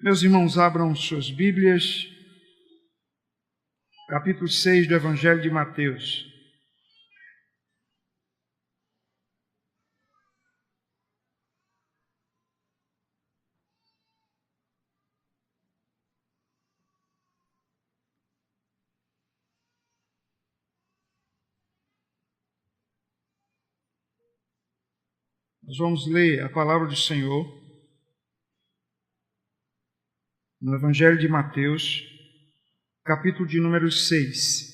Meus irmãos, abram suas Bíblias, capítulo 6 do Evangelho de Mateus. Nós vamos ler a palavra do Senhor no Evangelho de Mateus, capítulo de número 6.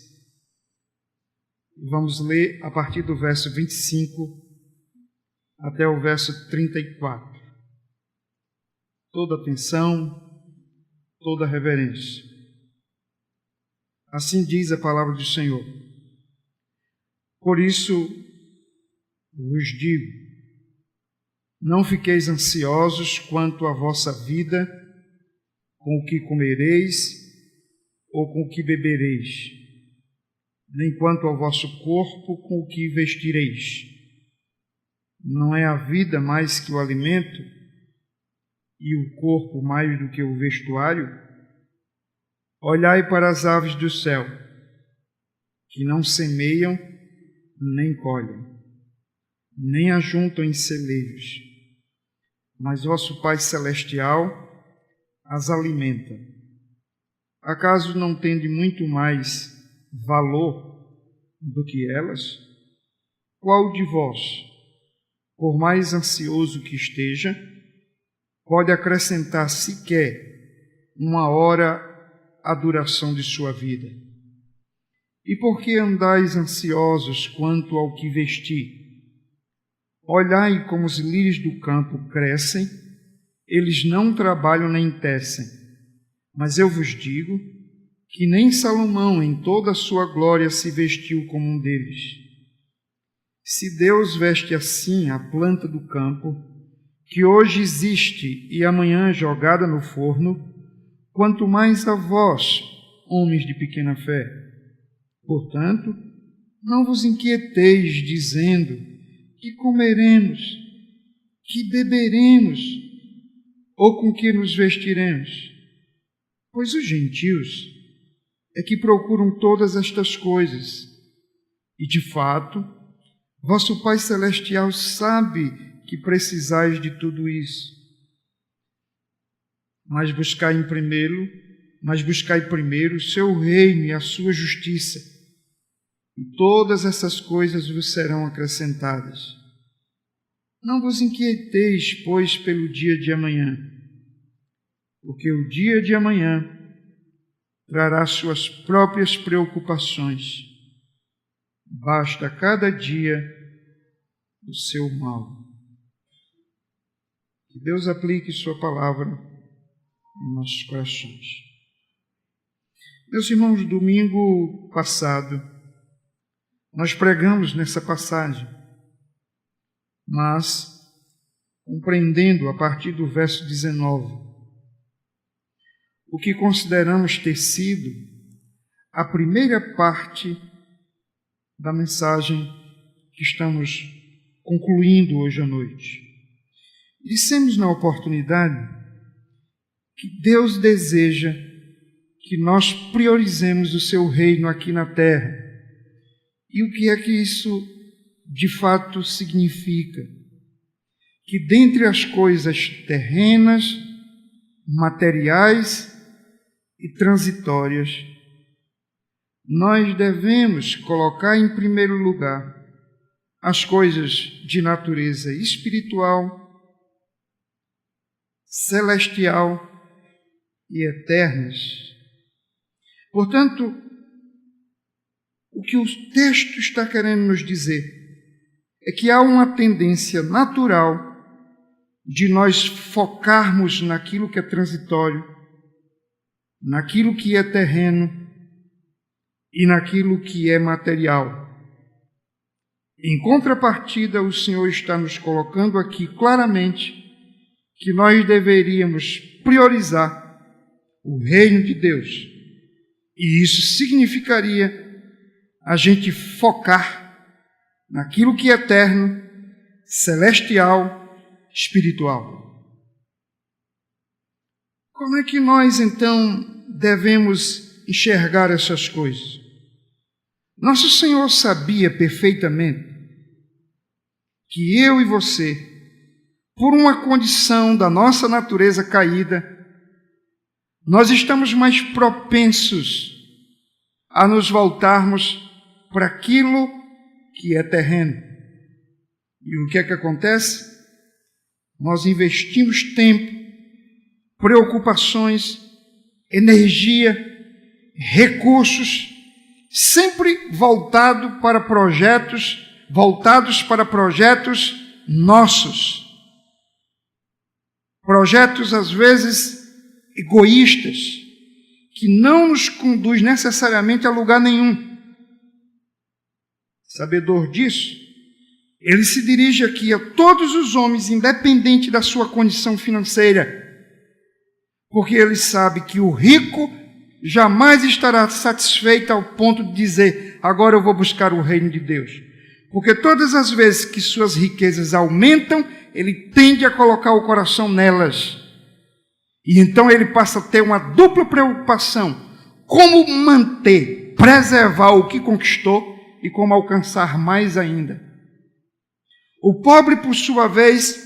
Vamos ler a partir do verso 25 até o verso 34. Toda atenção, toda reverência. Assim diz a palavra do Senhor. Por isso vos digo, não fiqueis ansiosos quanto à vossa vida, com o que comereis ou com o que bebereis, nem quanto ao vosso corpo com o que vestireis. Não é a vida mais que o alimento e o corpo mais do que o vestuário? Olhai para as aves do céu, que não semeiam nem colhem, nem ajuntam em celeiros, mas vosso Pai Celestial as alimenta. Acaso não tende muito mais valor do que elas? Qual de vós, por mais ansioso que esteja, pode acrescentar sequer uma hora à duração de sua vida? E por que andais ansiosos quanto ao que vestir? Olhai como os lírios do campo crescem, eles não trabalham nem tecem. Mas eu vos digo que nem Salomão em toda a sua glória se vestiu como um deles. Se Deus veste assim a planta do campo, que hoje existe e amanhã é jogada no forno, quanto mais a vós, homens de pequena fé. Portanto, não vos inquieteis dizendo que comeremos, que beberemos, ou com que nos vestiremos? Pois os gentios é que procuram todas estas coisas. E, de fato, vosso Pai Celestial sabe que precisais de tudo isso. Mas buscai primeiro o seu reino e a sua justiça, e todas essas coisas vos serão acrescentadas. Não vos inquieteis, pois, pelo dia de amanhã, porque o dia de amanhã trará suas próprias preocupações. Basta cada dia o seu mal. Que Deus aplique sua palavra em nossos corações. Meus irmãos, domingo passado, nós pregamos nessa passagem, mas compreendendo a partir do verso 19 o que consideramos ter sido a primeira parte da mensagem que estamos concluindo hoje à noite. Dissemos na oportunidade que Deus deseja que nós priorizemos o seu reino aqui na terra. E o que é que isso de fato significa? Que dentre as coisas terrenas, materiais e transitórias, nós devemos colocar em primeiro lugar as coisas de natureza espiritual, celestial e eternas. Portanto, o que o texto está querendo nos dizer é que há uma tendência natural de nós focarmos naquilo que é transitório, naquilo que é terreno e naquilo que é material. Em contrapartida, o Senhor está nos colocando aqui claramente que nós deveríamos priorizar o reino de Deus. E isso significaria a gente focar naquilo que é eterno, celestial, espiritual. Como é que nós, então, devemos enxergar essas coisas? Nosso Senhor sabia perfeitamente que eu e você, por uma condição da nossa natureza caída, nós estamos mais propensos a nos voltarmos para aquilo que é terreno. E o que é que acontece? Nós investimos tempo, preocupações, energia, recursos, sempre voltados para projetos nossos. Projetos, às vezes, egoístas, que não nos conduz necessariamente a lugar nenhum. Sabedor disso, ele se dirige aqui a todos os homens, independente da sua condição financeira, porque ele sabe que o rico jamais estará satisfeito ao ponto de dizer: agora eu vou buscar o reino de Deus. Porque todas as vezes que suas riquezas aumentam, ele tende a colocar o coração nelas. E então ele passa a ter uma dupla preocupação: como manter, preservar o que conquistou e como alcançar mais ainda. O pobre, por sua vez,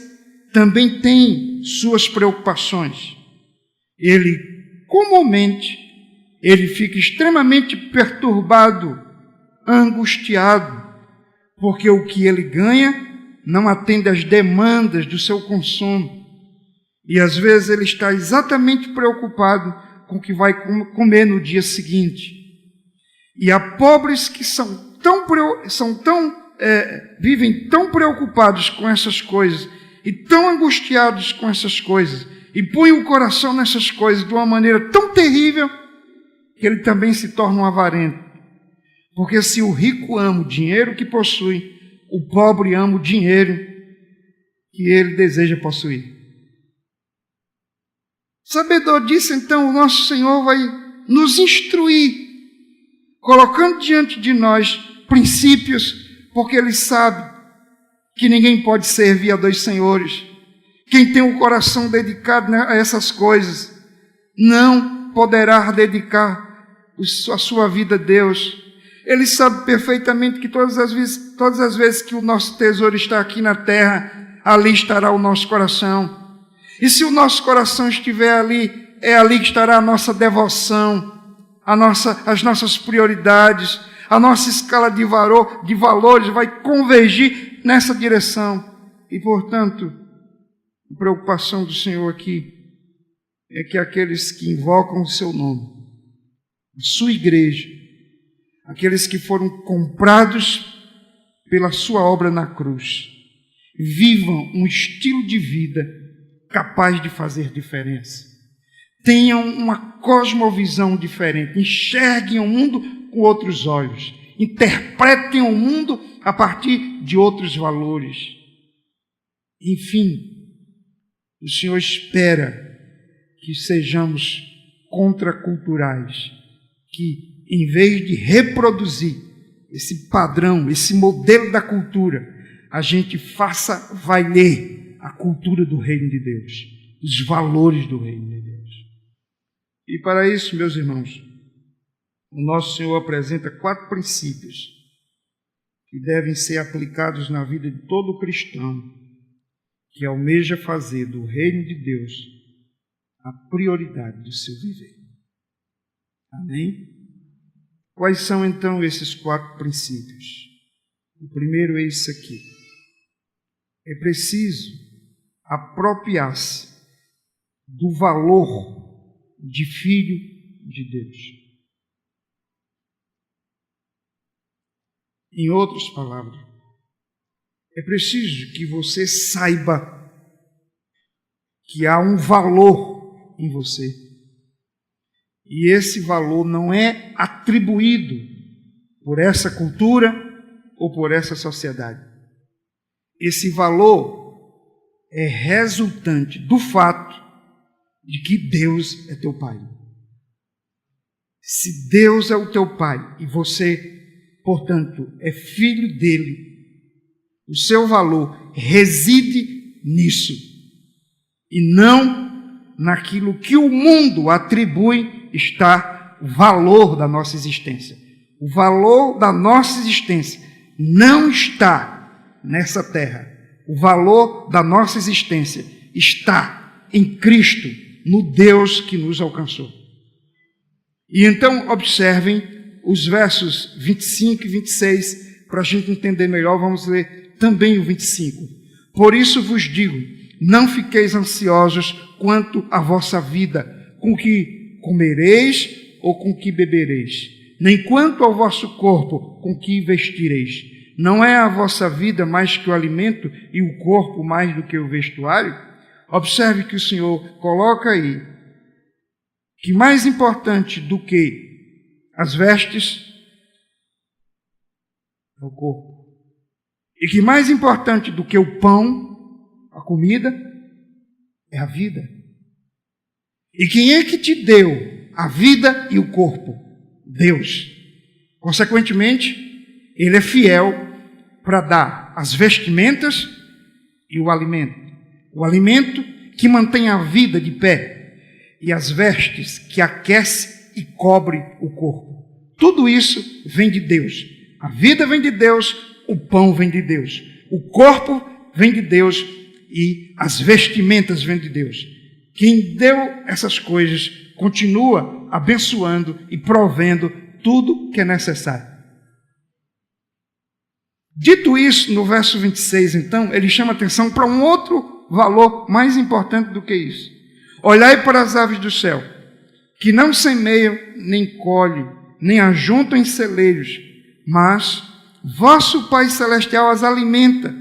também tem suas preocupações. Ele, comumente, ele fica extremamente perturbado, angustiado, porque o que ele ganha não atende às demandas do seu consumo. E às vezes ele está exatamente preocupado com o que vai comer no dia seguinte. E há pobres que vivem tão preocupados com essas coisas e tão angustiados com essas coisas e põem o coração nessas coisas de uma maneira tão terrível que ele também se torna um avarento. Porque se o rico ama o dinheiro que possui, o pobre ama o dinheiro que ele deseja possuir. Sabedor disso, então, o nosso Senhor vai nos instruir, colocando diante de nós princípios, porque Ele sabe que ninguém pode servir a dois senhores. Quem tem o coração dedicado a essas coisas não poderá dedicar a sua vida a Deus. Ele sabe perfeitamente que todas as vezes que o nosso tesouro está aqui na terra, ali estará o nosso coração. E se o nosso coração estiver ali, é ali que estará a nossa devoção, as nossas prioridades, a nossa escala de valores vai convergir nessa direção. E, portanto, a preocupação do Senhor aqui é que aqueles que invocam o seu nome, a sua igreja, aqueles que foram comprados pela sua obra na cruz, vivam um estilo de vida capaz de fazer diferença. Tenham uma cosmovisão diferente, enxerguem o mundo com outros olhos, interpretem o mundo a partir de outros valores. Enfim, o Senhor espera que sejamos contraculturais, que em vez de reproduzir esse padrão, esse modelo da cultura, a gente faça valer a cultura do reino de Deus, os valores do reino de Deus. E para isso, meus irmãos, o nosso Senhor apresenta 4 princípios que devem ser aplicados na vida de todo cristão que almeja fazer do reino de Deus a prioridade do seu viver. Amém? Quais são então esses 4 princípios? O primeiro é isso aqui. É preciso apropriar-se do valor de filho de Deus. Em outras palavras, é preciso que você saiba que há um valor em você. E esse valor não é atribuído por essa cultura ou por essa sociedade. Esse valor é resultante do fato de que Deus é teu Pai. Se Deus é o teu Pai e você, portanto, é filho dele, o seu valor reside nisso e não naquilo que o mundo atribui está o valor da nossa existência. O valor da nossa existência não está nessa terra. O valor da nossa existência está em Cristo, no Deus que nos alcançou. E então observem os versos 25 e 26, para a gente entender melhor, vamos ler também o 25. Por isso vos digo, não fiqueis ansiosos quanto à vossa vida, com que comereis ou com que bebereis, nem quanto ao vosso corpo, com que vestireis. Não é a vossa vida mais que o alimento e o corpo mais do que o vestuário? Observe que o Senhor coloca aí que mais importante do que as vestes é o corpo. E que mais importante do que o pão, a comida, é a vida. E quem é que te deu a vida e o corpo? Deus. Consequentemente, Ele é fiel para dar as vestimentas e o alimento. O alimento que mantém a vida de pé e as vestes que aquece e cobre o corpo. Tudo isso vem de Deus. A vida vem de Deus, o pão vem de Deus. O corpo vem de Deus e as vestimentas vêm de Deus. Quem deu essas coisas continua abençoando e provendo tudo que é necessário. Dito isso, no verso 26, então, ele chama atenção para um outro valor mais importante do que isso. Olhai para as aves do céu, que não semeiam, nem colhem, nem ajuntam em celeiros, mas vosso Pai Celestial as alimenta.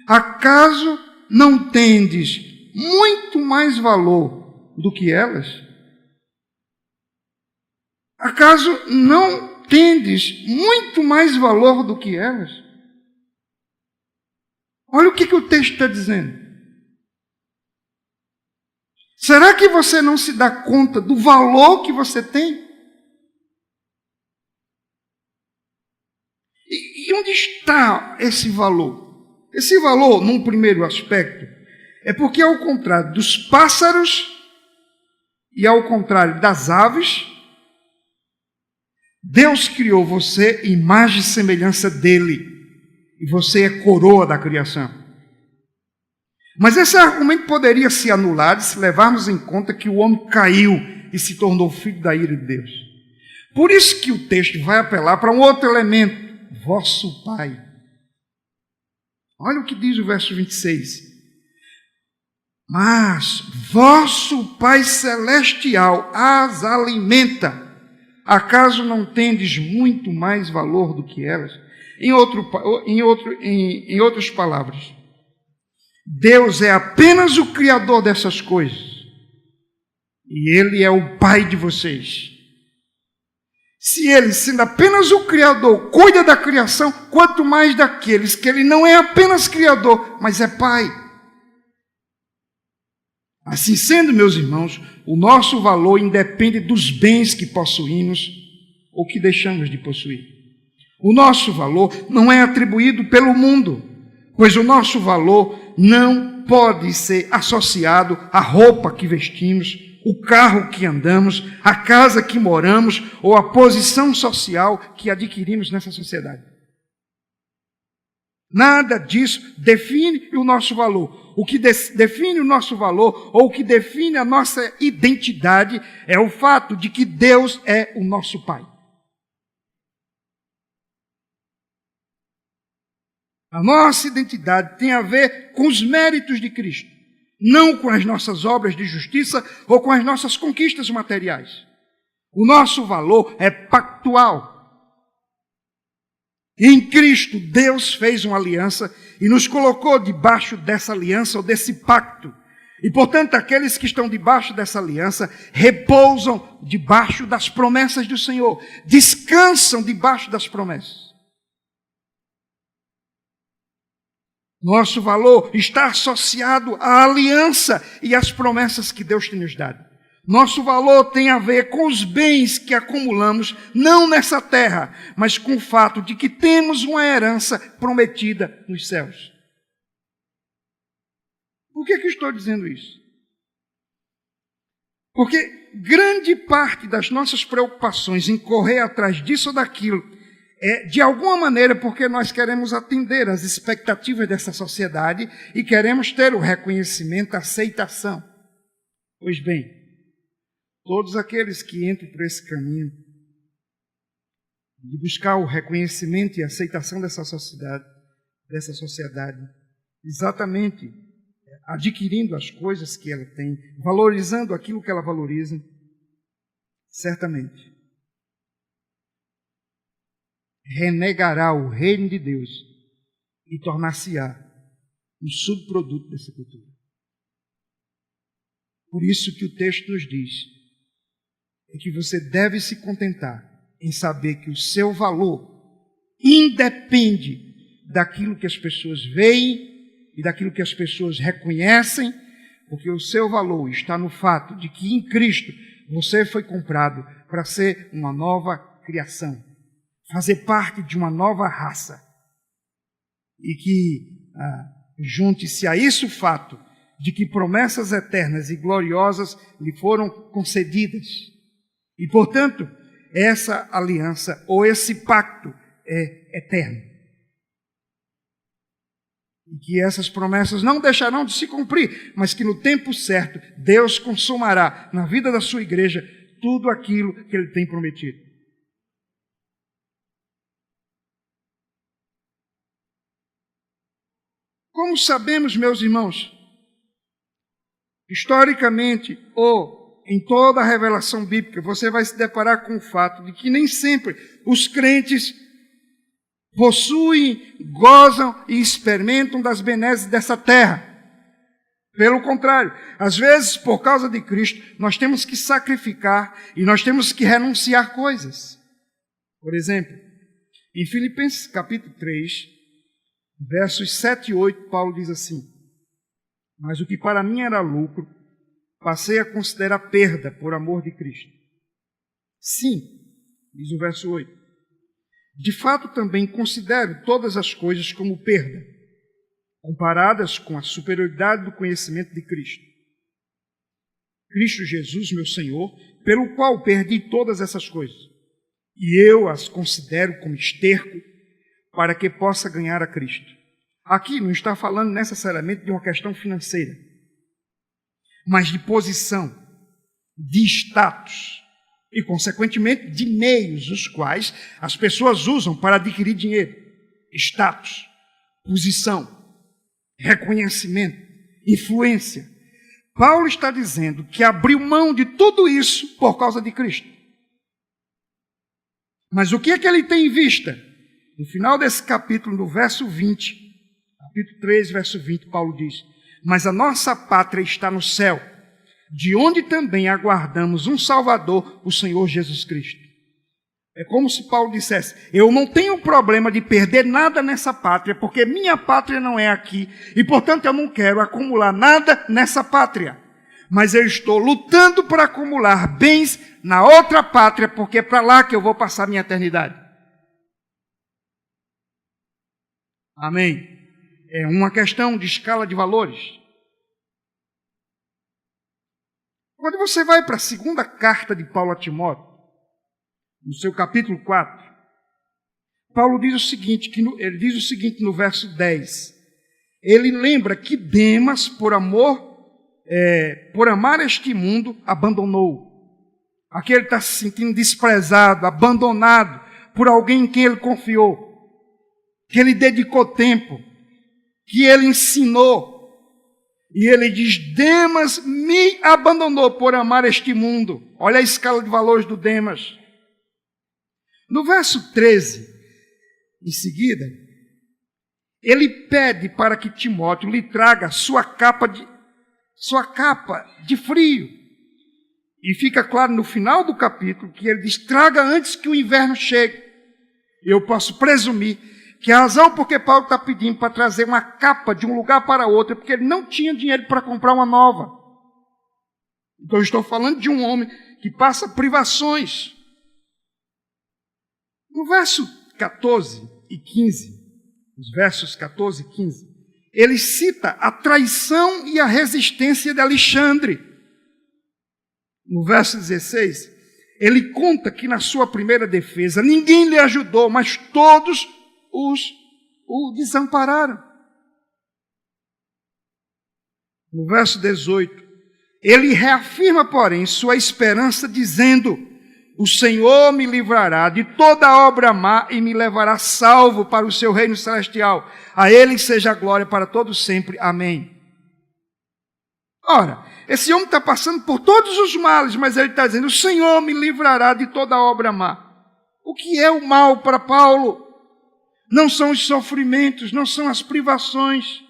Acaso não tendes muito mais valor do que elas? Acaso não tendes muito mais valor do que elas? Olha o que o texto está dizendo. Será que você não se dá conta do valor que você tem? E onde está esse valor? Esse valor, num primeiro aspecto, é porque ao contrário dos pássaros e ao contrário das aves, Deus criou você em imagem e semelhança dele. E você é coroa da criação. Mas esse argumento poderia se anular se levarmos em conta que o homem caiu e se tornou filho da ira de Deus. Por isso que o texto vai apelar para um outro elemento, vosso Pai. Olha o que diz o verso 26. Mas vosso Pai Celestial as alimenta. Acaso não tendes muito mais valor do que elas? Em outras palavras, Deus é apenas o Criador dessas coisas. E Ele é o Pai de vocês. Se Ele, sendo apenas o Criador, cuida da criação, quanto mais daqueles que Ele não é apenas Criador, mas é Pai. Assim sendo, meus irmãos, o nosso valor independe dos bens que possuímos ou que deixamos de possuir. O nosso valor não é atribuído pelo mundo, pois o nosso valor não pode ser associado à roupa que vestimos, o carro que andamos, a casa que moramos ou a posição social que adquirimos nessa sociedade. Nada disso define o nosso valor. O que define o nosso valor ou o que define a nossa identidade é o fato de que Deus é o nosso Pai. A nossa identidade tem a ver com os méritos de Cristo, não com as nossas obras de justiça ou com as nossas conquistas materiais. O nosso valor é pactual. Em Cristo, Deus fez uma aliança e nos colocou debaixo dessa aliança ou desse pacto. E, portanto, aqueles que estão debaixo dessa aliança repousam debaixo das promessas do Senhor, descansam debaixo das promessas. Nosso valor está associado à aliança e às promessas que Deus tem nos dado. Nosso valor tem a ver com os bens que acumulamos, não nessa terra, mas com o fato de que temos uma herança prometida nos céus. Por que estou dizendo isso? Porque grande parte das nossas preocupações em correr atrás disso ou daquilo é, de alguma maneira, porque nós queremos atender às expectativas dessa sociedade e queremos ter o reconhecimento, a aceitação. Pois bem, todos aqueles que entram por esse caminho de buscar o reconhecimento e a aceitação dessa sociedade, exatamente adquirindo as coisas que ela tem, valorizando aquilo que ela valoriza, certamente renegará o reino de Deus e tornar-se-á um subproduto dessa cultura. Por isso que o texto nos diz é que você deve se contentar em saber que o seu valor independe daquilo que as pessoas veem e daquilo que as pessoas reconhecem, porque o seu valor está no fato de que em Cristo você foi comprado para ser uma nova criação, fazer parte de uma nova raça. E que junte-se a isso o fato de que promessas eternas e gloriosas lhe foram concedidas. E, portanto, essa aliança ou esse pacto é eterno. E que essas promessas não deixarão de se cumprir, mas que no tempo certo Deus consumará na vida da sua igreja tudo aquilo que Ele tem prometido. Como sabemos, meus irmãos, historicamente ou em toda a revelação bíblica, você vai se deparar com o fato de que nem sempre os crentes possuem, gozam e experimentam das benesses dessa terra. Pelo contrário, às vezes, por causa de Cristo, nós temos que sacrificar e nós temos que renunciar coisas. Por exemplo, em Filipenses capítulo 3, versos 7 e 8, Paulo diz assim: mas o que para mim era lucro, passei a considerar perda por amor de Cristo. Sim, diz o verso 8, de fato também considero todas as coisas como perda, comparadas com a superioridade do conhecimento de Cristo. Cristo Jesus, meu Senhor, pelo qual perdi todas essas coisas, e eu as considero como esterco, para que possa ganhar a Cristo. Aqui não está falando necessariamente de uma questão financeira, mas de posição, de status e, consequentemente, de meios os quais as pessoas usam para adquirir dinheiro. Status, posição, reconhecimento, influência. Paulo está dizendo que abriu mão de tudo isso por causa de Cristo. Mas o que é que ele tem em vista? No final desse capítulo, no verso 20, capítulo 3, verso 20, Paulo diz: mas a nossa pátria está no céu, de onde também aguardamos um Salvador, o Senhor Jesus Cristo. É como se Paulo dissesse: eu não tenho problema de perder nada nessa pátria, porque minha pátria não é aqui, e portanto eu não quero acumular nada nessa pátria. Mas eu estou lutando para acumular bens na outra pátria, porque é para lá que eu vou passar minha eternidade. Amém? É uma questão de escala de valores. Quando você vai para a segunda carta de Paulo a Timóteo, no seu capítulo 4, Paulo diz o seguinte, ele diz o seguinte no verso 10. Ele lembra que Demas, por amar este mundo, abandonou. Aqui ele está se sentindo desprezado, abandonado por alguém em quem ele confiou, que ele dedicou tempo, que ele ensinou. E ele diz: Demas me abandonou por amar este mundo. Olha a escala de valores do Demas. No verso 13, em seguida, ele pede para que Timóteo lhe traga sua capa de frio. E fica claro no final do capítulo que ele diz: traga antes que o inverno chegue. Eu posso presumir que a razão por que Paulo está pedindo para trazer uma capa de um lugar para outro é porque ele não tinha dinheiro para comprar uma nova. Então eu estou falando de um homem que passa privações. No verso 14 e 15, os versos 14 e 15, ele cita a traição e a resistência de Alexandre. no verso 16, ele conta que na sua primeira defesa ninguém lhe ajudou, mas todos o desampararam. No verso 18, ele reafirma, porém, sua esperança, dizendo: o Senhor me livrará de toda obra má e me levará salvo para o seu reino celestial. A ele seja a glória para todos sempre. Amém. Ora, esse homem está passando por todos os males, mas ele está dizendo: o Senhor me livrará de toda obra má. O que é o mal para Paulo? Não são os sofrimentos, não são as privações.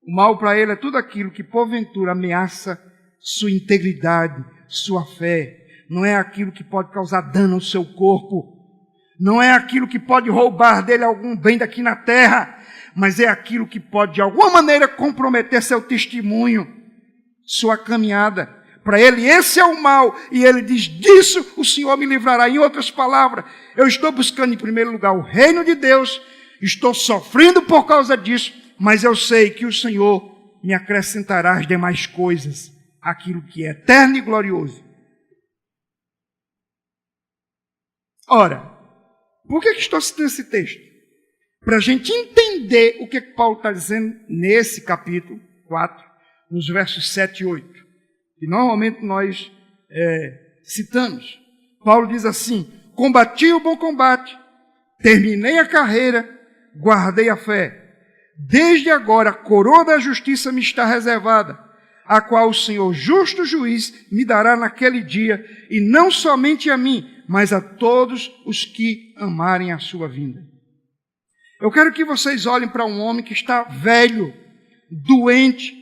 O mal para ele é tudo aquilo que porventura ameaça sua integridade, sua fé. Não é aquilo que pode causar dano ao seu corpo. Não é aquilo que pode roubar dele algum bem daqui na terra. Mas é aquilo que pode de alguma maneira comprometer seu testemunho, sua caminhada. Para ele esse é o mal. E ele diz: disso o Senhor me livrará. Em outras palavras, eu estou buscando em primeiro lugar o reino de Deus. Estou sofrendo por causa disso. Mas eu sei que o Senhor me acrescentará as demais coisas, aquilo que é eterno e glorioso. Ora, por que estou citando esse texto? Para a gente entender o que Paulo está dizendo nesse capítulo 4, nos versos 7 e 8, que normalmente nós citamos. Paulo diz assim: combati o bom combate, terminei a carreira, guardei a fé. Desde agora a coroa da justiça me está reservada, a qual o Senhor justo juiz me dará naquele dia, e não somente a mim, mas a todos os que amarem a sua vinda. Eu quero que vocês olhem para um homem que está velho, doente,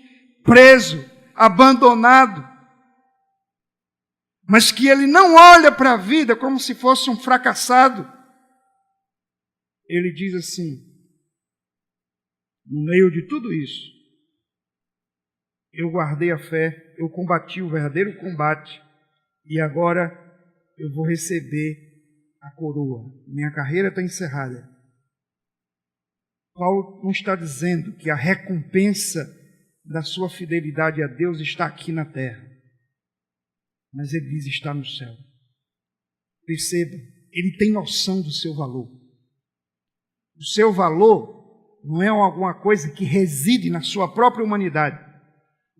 preso, abandonado, mas que ele não olha para a vida como se fosse um fracassado. Ele diz assim: no meio de tudo isso, eu guardei a fé, eu combati o verdadeiro combate, e agora eu vou receber a coroa. Minha carreira está encerrada. Paulo não está dizendo que a recompensa da sua fidelidade a Deus está aqui na terra, mas ele diz: está no céu. Perceba, ele tem noção do seu valor. O seu valor não é alguma coisa que reside na sua própria humanidade.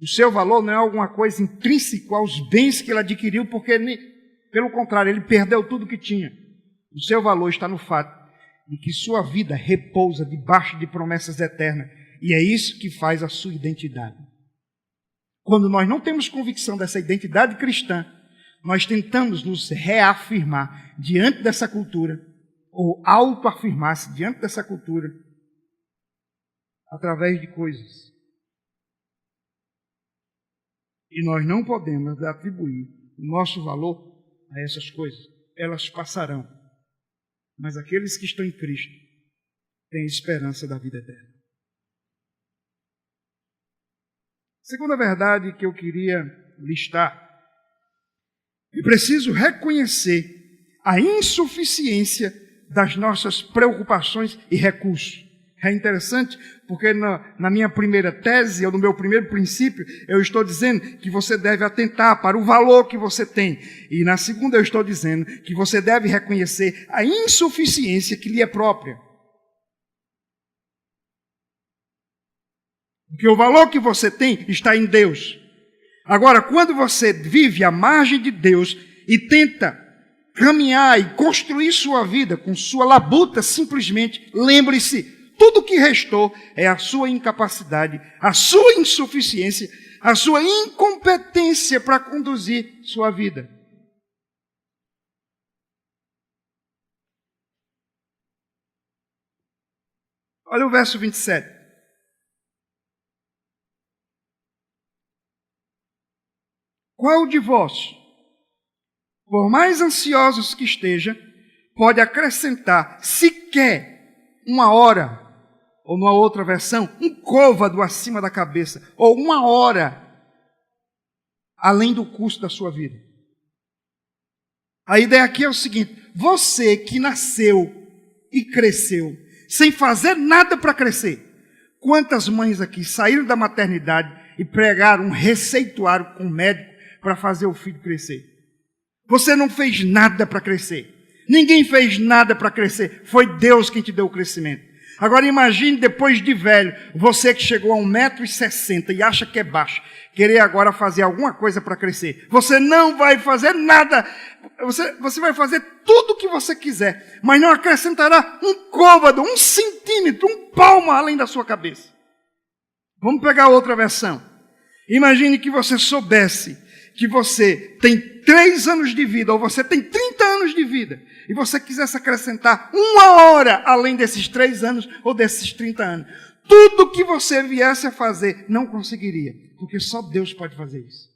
O seu valor não é alguma coisa intrínseca aos bens que ele adquiriu, porque, pelo contrário, ele perdeu tudo que tinha. O seu valor está no fato de que sua vida repousa debaixo de promessas eternas. E é isso que faz a sua identidade. Quando nós não temos convicção dessa identidade cristã, nós tentamos nos reafirmar diante dessa cultura, ou autoafirmar-se diante dessa cultura, através de coisas. E nós não podemos atribuir o nosso valor a essas coisas. Elas passarão. Mas aqueles que estão em Cristo têm esperança da vida eterna. Segunda verdade que eu queria listar: é preciso reconhecer a insuficiência das nossas preocupações e recursos. É interessante, porque na minha primeira tese, ou no meu primeiro princípio, eu estou dizendo que você deve atentar para o valor que você tem. E na segunda eu estou dizendo que você deve reconhecer a insuficiência que lhe é própria. Porque o valor que você tem está em Deus. Agora, quando você vive à margem de Deus e tenta caminhar e construir sua vida com sua labuta, simplesmente lembre-se: tudo que restou é a sua incapacidade, a sua insuficiência, a sua incompetência para conduzir sua vida. Olha o verso 27. Qual de vós, por mais ansiosos que esteja, pode acrescentar sequer uma hora, ou numa outra versão, um côvado acima da cabeça, ou uma hora além do custo da sua vida? A ideia aqui é o seguinte: você que nasceu e cresceu sem fazer nada para crescer. Quantas mães aqui saíram da maternidade e pregaram um receituário com o médico para fazer o filho crescer. Você não fez nada para crescer. Ninguém fez nada para crescer. Foi Deus quem te deu o crescimento. Agora imagine depois de velho, você que chegou a 1,60 m e acha que é baixo, querer agora fazer alguma coisa para crescer. Você não vai fazer nada. Você vai fazer tudo o que você quiser, mas não acrescentará um côvado, 1 centímetro, 1 palmo além da sua cabeça. Vamos pegar outra versão. Imagine que você soubesse que você tem 3 anos de vida, ou você tem 30 anos de vida, e você quisesse acrescentar 1 hora além desses 3 anos ou desses 30 anos. Tudo que você viesse a fazer, não conseguiria, porque só Deus pode fazer isso.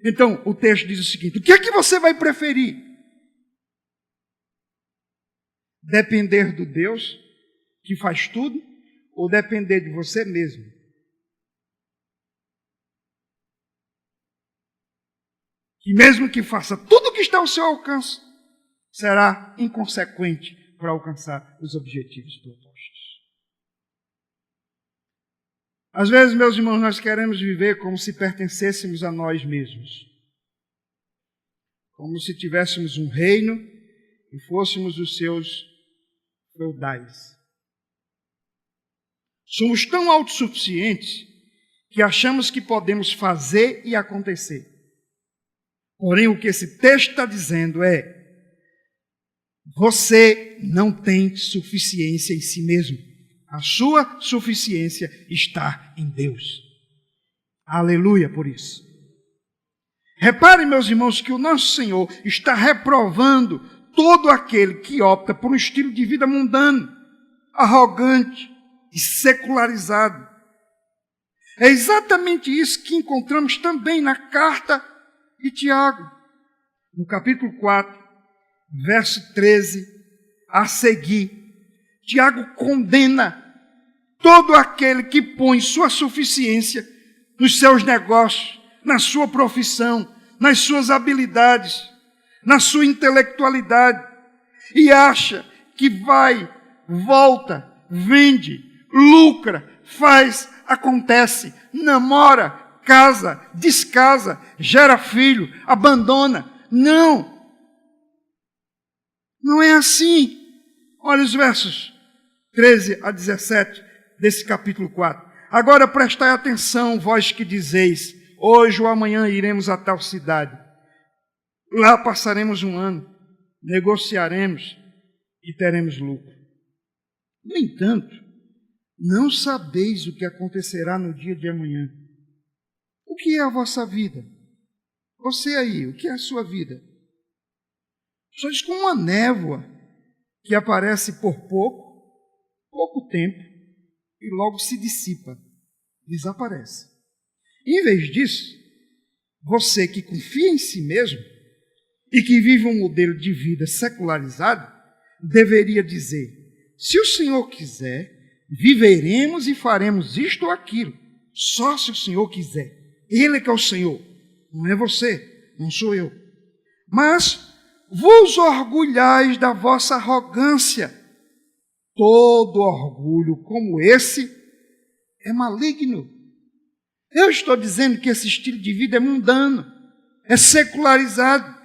Então, o texto diz o seguinte: o que é que você vai preferir? Depender do Deus que faz tudo, ou depender de você mesmo? Que mesmo que faça tudo o que está ao seu alcance, será inconsequente para alcançar os objetivos propostos. Às vezes, meus irmãos, nós queremos viver como se pertencêssemos a nós mesmos. Como se tivéssemos um reino e fôssemos os seus feudais. Somos tão autossuficientes que achamos que podemos fazer e acontecer. Porém, o que esse texto está dizendo é: você não tem suficiência em si mesmo. A sua suficiência está em Deus. Aleluia por isso. Reparem, meus irmãos, que o nosso Senhor está reprovando todo aquele que opta por um estilo de vida mundano, arrogante e secularizado. É exatamente isso que encontramos também na carta de Tiago, no capítulo 4, verso 13 a seguir. Tiago condena todo aquele que põe sua suficiência nos seus negócios, na sua profissão, nas suas habilidades, na sua intelectualidade, e acha que vai, volta, vende, lucra, faz, acontece, namora, casa, descasa, gera filho, abandona. Não! Não é assim. Olha os versos 13 a 17 desse capítulo 4. Agora prestai atenção, vós que dizeis: hoje ou amanhã iremos a tal cidade. Lá passaremos um ano, negociaremos e teremos lucro. No entanto, não sabeis o que acontecerá no dia de amanhã. O que é a vossa vida? Você aí, o que é a sua vida? Sois como uma névoa que aparece por pouco tempo e logo se dissipa, desaparece. Em vez disso, você que confia em si mesmo e que vive um modelo de vida secularizado, deveria dizer: se o Senhor quiser, viveremos e faremos isto ou aquilo, só se o Senhor quiser. Ele é que é o Senhor, não é você, não sou eu. Mas vos orgulhais da vossa arrogância. Todo orgulho como esse é maligno. Eu estou dizendo que esse estilo de vida é mundano, é secularizado,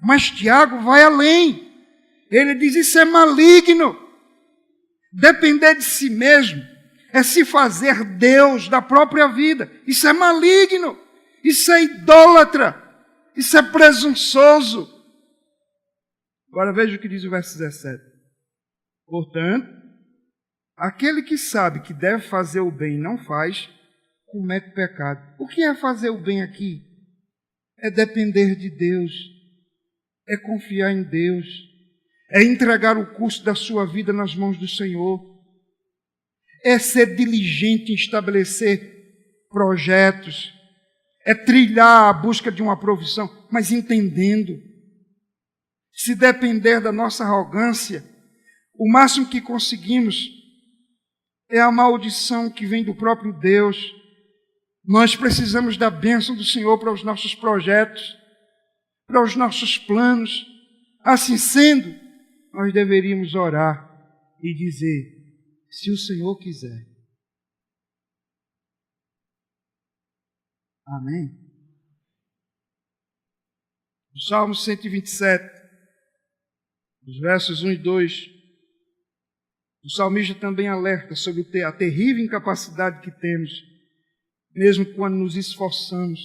mas Tiago vai além. Ele diz: isso é maligno. Depender de si mesmo é se fazer Deus da própria vida. Isso é maligno, isso é idólatra, isso é presunçoso. Agora veja o que diz o verso 17. Portanto, aquele que sabe que deve fazer o bem e não faz, comete pecado. O que é fazer o bem aqui? É depender de Deus, é confiar em Deus, é entregar o curso da sua vida nas mãos do Senhor, é ser diligente em estabelecer projetos, é trilhar a busca de uma profissão, mas entendendo. Se depender da nossa arrogância, o máximo que conseguimos é a maldição que vem do próprio Deus. Nós precisamos da bênção do Senhor para os nossos projetos, para os nossos planos. Assim sendo, nós deveríamos orar e dizer: se o Senhor quiser. Amém? No Salmo 127, os versos 1 e 2, o salmista também alerta sobre a terrível incapacidade que temos, mesmo quando nos esforçamos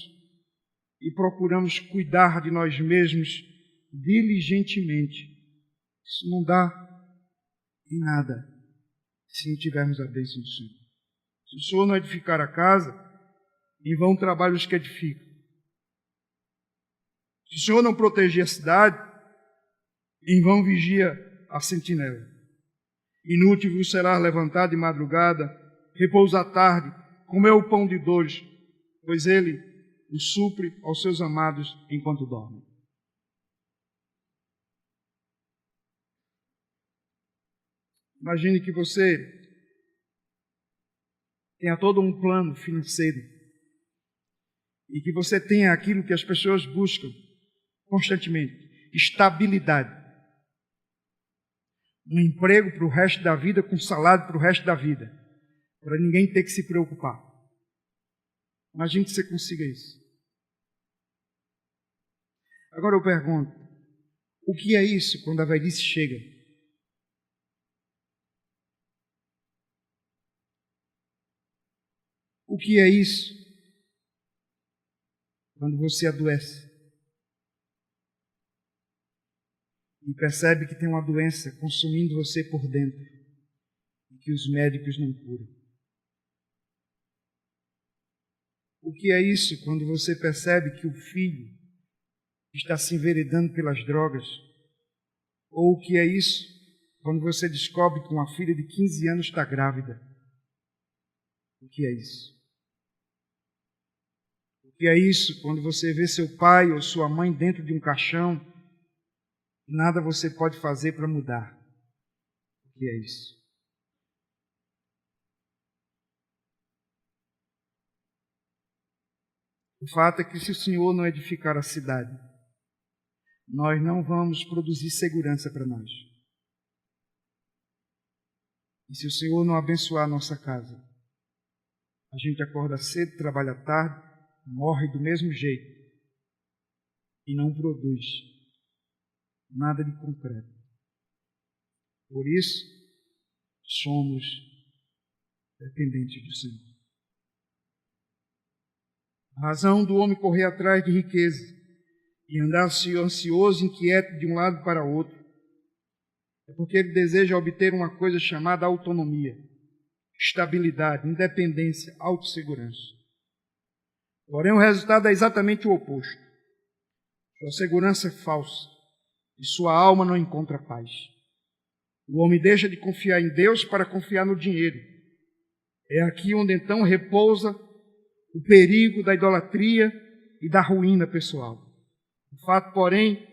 e procuramos cuidar de nós mesmos diligentemente. Isso não dá em nada se não tivermos a bênção do Senhor. Se o Senhor não edificar a casa, em vão trabalham os que edificam. Se o Senhor não proteger a cidade, em vão vigia a sentinela. Inútil vos será levantar de madrugada, repousar à tarde, comer o pão de dores, pois ele o supre aos seus amados enquanto dormem. Imagine que você tenha todo um plano financeiro e que você tenha aquilo que as pessoas buscam constantemente, estabilidade. Um emprego para o resto da vida, com salário para o resto da vida, para ninguém ter que se preocupar. Imagine que você consiga isso. Agora eu pergunto, o que é isso quando a velhice chega? O que é isso quando você adoece e percebe que tem uma doença consumindo você por dentro e que os médicos não curam? O que é isso quando você percebe que o filho está se enveredando pelas drogas? Ou o que é isso quando você descobre que uma filha de 15 anos está grávida? O que é isso? O que é isso quando você vê seu pai ou sua mãe dentro de um caixão e nada você pode fazer para mudar? O que é isso? O fato é que se o Senhor não edificar a cidade, nós não vamos produzir segurança para nós. E se o Senhor não abençoar a nossa casa, a gente acorda cedo, trabalha tarde, morre do mesmo jeito e não produz nada de concreto. Por isso, somos dependentes do Senhor. A razão do homem correr atrás de riqueza e andar ansioso, inquieto de um lado para outro, é porque ele deseja obter uma coisa chamada autonomia, estabilidade, independência, autossegurança. Porém, o resultado é exatamente o oposto. Sua segurança é falsa e sua alma não encontra paz. O homem deixa de confiar em Deus para confiar no dinheiro. É aqui onde então repousa o perigo da idolatria e da ruína pessoal. O fato, porém,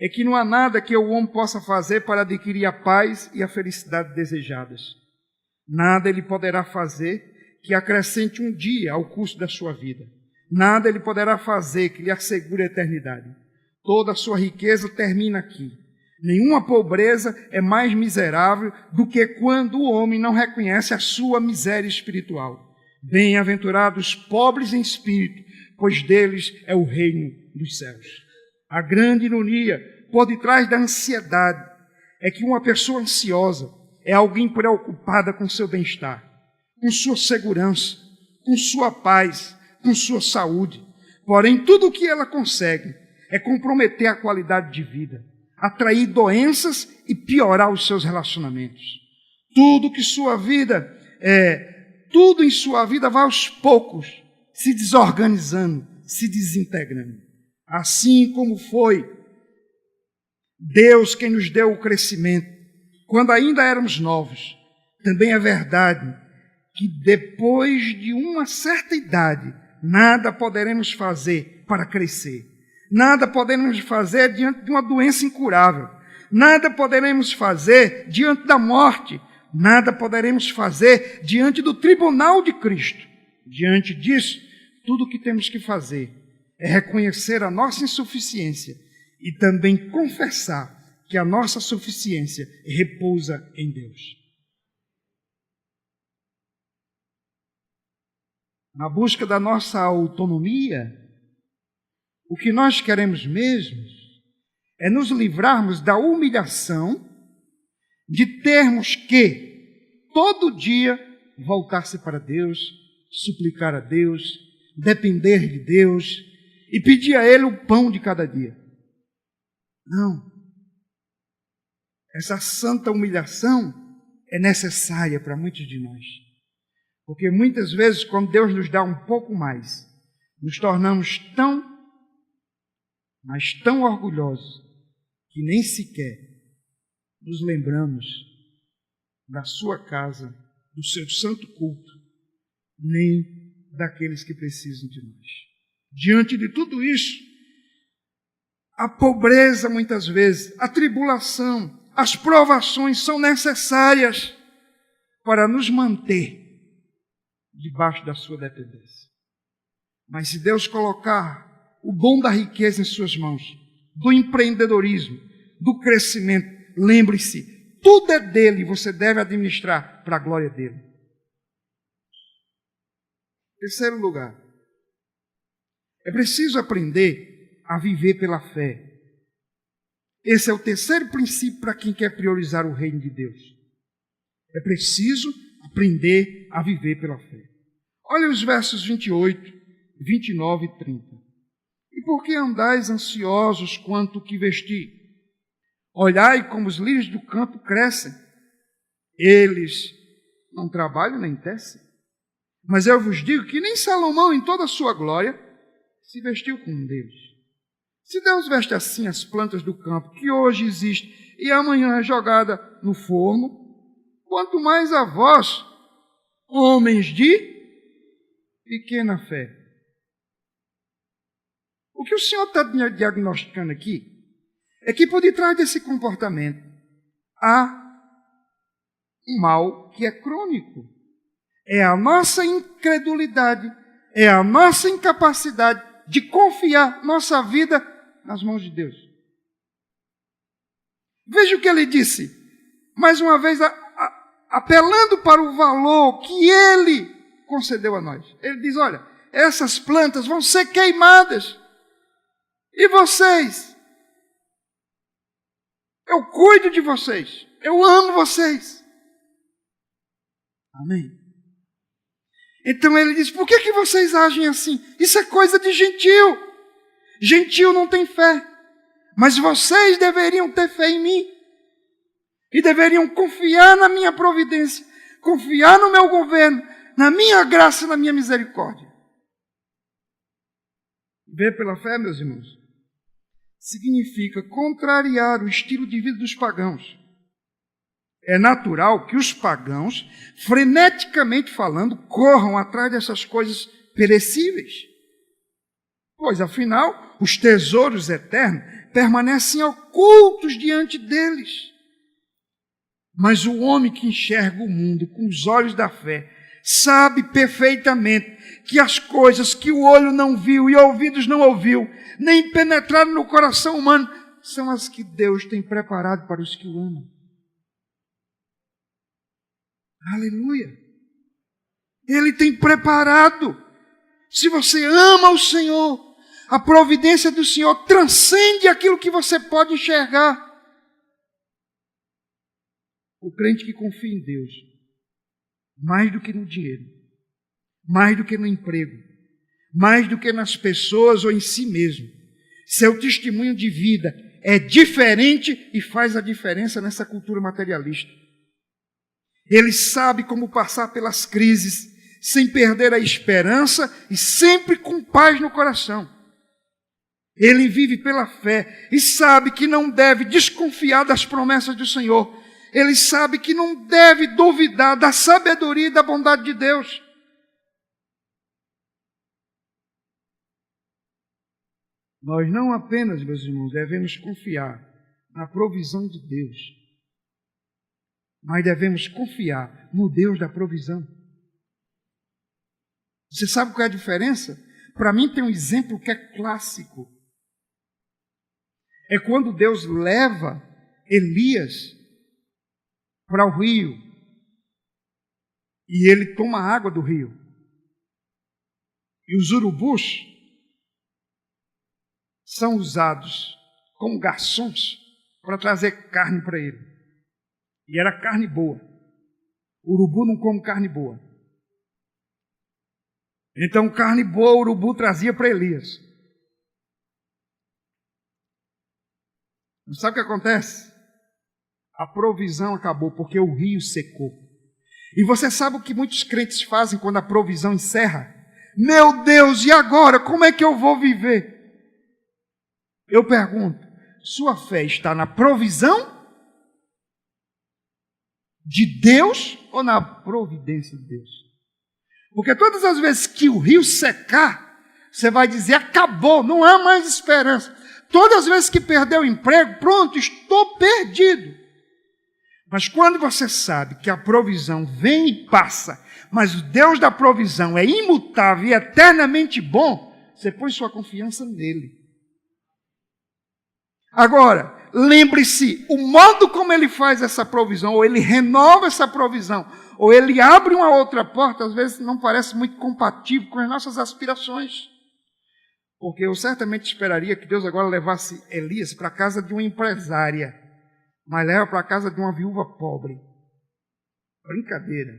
é que não há nada que o homem possa fazer para adquirir a paz e a felicidade desejadas. Nada ele poderá fazer que acrescente um dia ao custo da sua vida. Nada ele poderá fazer que lhe assegure a eternidade. Toda a sua riqueza termina aqui. Nenhuma pobreza é mais miserável do que quando o homem não reconhece a sua miséria espiritual. Bem-aventurados os pobres em espírito, pois deles é o reino dos céus. A grande ironia por detrás da ansiedade é que uma pessoa ansiosa é alguém preocupada com seu bem-estar, com sua segurança, com sua paz, com sua saúde. Porém, tudo o que ela consegue é comprometer a qualidade de vida, atrair doenças e piorar os seus relacionamentos. Tudo em sua vida vai aos poucos se desorganizando, se desintegrando. Assim como foi Deus quem nos deu o crescimento, quando ainda éramos novos. Também é verdade que depois de uma certa idade, nada poderemos fazer para crescer. Nada poderemos fazer diante de uma doença incurável. Nada poderemos fazer diante da morte. Nada poderemos fazer diante do tribunal de Cristo. Diante disso, tudo o que temos que fazer é reconhecer a nossa insuficiência e também confessar que a nossa suficiência repousa em Deus. Na busca da nossa autonomia, o que nós queremos mesmo é nos livrarmos da humilhação de termos que, todo dia, voltar-se para Deus, suplicar a Deus, depender de Deus e pedir a Ele o pão de cada dia. Não. Essa santa humilhação é necessária para muitos de nós. Porque muitas vezes, quando Deus nos dá um pouco mais, nos tornamos mas tão orgulhosos, que nem sequer nos lembramos da sua casa, do seu santo culto, nem daqueles que precisam de nós. Diante de tudo isso, a pobreza muitas vezes, a tribulação, as provações são necessárias para nos manter debaixo da sua dependência. Mas se Deus colocar o dom da riqueza em suas mãos, do empreendedorismo, do crescimento, lembre-se, tudo é dele e você deve administrar para a glória dele. Terceiro lugar, é preciso aprender a viver pela fé. Esse é o terceiro princípio para quem quer priorizar o reino de Deus. É preciso aprender a viver pela fé. Olha os versos 28, 29 e 30. E por que andais ansiosos quanto o que vestir? Olhai como os lírios do campo crescem. Eles não trabalham nem tecem. Mas eu vos digo que nem Salomão, em toda a sua glória, se vestiu como um deles. Se Deus veste assim as plantas do campo, que hoje existe e amanhã é jogada no forno, quanto mais a vós, homens de pequena fé. O que o Senhor está diagnosticando aqui é que por detrás desse comportamento há um mal que é crônico. É a nossa incredulidade, é a nossa incapacidade de confiar nossa vida nas mãos de Deus. Veja o que ele disse, mais uma vez apelando para o valor que Ele concedeu a nós. Ele diz, olha, essas plantas vão ser queimadas. E vocês? Eu cuido de vocês. Eu amo vocês. Amém? Então ele diz, por que vocês agem assim? Isso é coisa de gentil. Gentil não tem fé. Mas vocês deveriam ter fé em mim. E deveriam confiar na minha providência. Confiar no meu governo. Na minha graça e na minha misericórdia. Ver pela fé, meus irmãos, significa contrariar o estilo de vida dos pagãos. É natural que os pagãos, freneticamente falando, corram atrás dessas coisas perecíveis. Pois, afinal, os tesouros eternos permanecem ocultos diante deles. Mas o homem que enxerga o mundo com os olhos da fé, sabe perfeitamente que as coisas que o olho não viu e ouvidos não ouviu, nem penetraram no coração humano, são as que Deus tem preparado para os que o amam. Aleluia! Ele tem preparado. Se você ama o Senhor, a providência do Senhor transcende aquilo que você pode enxergar. O crente que confia em Deus, mais do que no dinheiro, mais do que no emprego, mais do que nas pessoas ou em si mesmo, seu testemunho de vida é diferente e faz a diferença nessa cultura materialista. Ele sabe como passar pelas crises sem perder a esperança e sempre com paz no coração. Ele vive pela fé e sabe que não deve desconfiar das promessas do Senhor. Ele sabe que não deve duvidar da sabedoria e da bondade de Deus. Nós não apenas, meus irmãos, devemos confiar na provisão de Deus, mas devemos confiar no Deus da provisão. Você sabe qual é a diferença? Para mim tem um exemplo que é clássico. É quando Deus leva Elias para o rio e ele toma a água do rio. E os urubus são usados como garçons para trazer carne para ele. E era carne boa. Urubu não come carne boa. Então, carne boa, o urubu trazia para Elias. Não sabe o que acontece? A provisão acabou porque o rio secou. E você sabe o que muitos crentes fazem quando a provisão encerra? Meu Deus, e agora? Como é que eu vou viver? Eu pergunto, sua fé está na provisão de Deus ou na providência de Deus? Porque todas as vezes que o rio secar, você vai dizer, acabou, não há mais esperança. Todas as vezes que perdeu o emprego, pronto, estou perdido. Mas quando você sabe que a provisão vem e passa, mas o Deus da provisão é imutável e eternamente bom, você põe sua confiança nele. Agora, lembre-se, o modo como ele faz essa provisão, ou ele renova essa provisão, ou ele abre uma outra porta, às vezes não parece muito compatível com as nossas aspirações. Porque eu certamente esperaria que Deus agora levasse Elias para a casa de uma empresária, mas leva para a casa de uma viúva pobre. Brincadeira.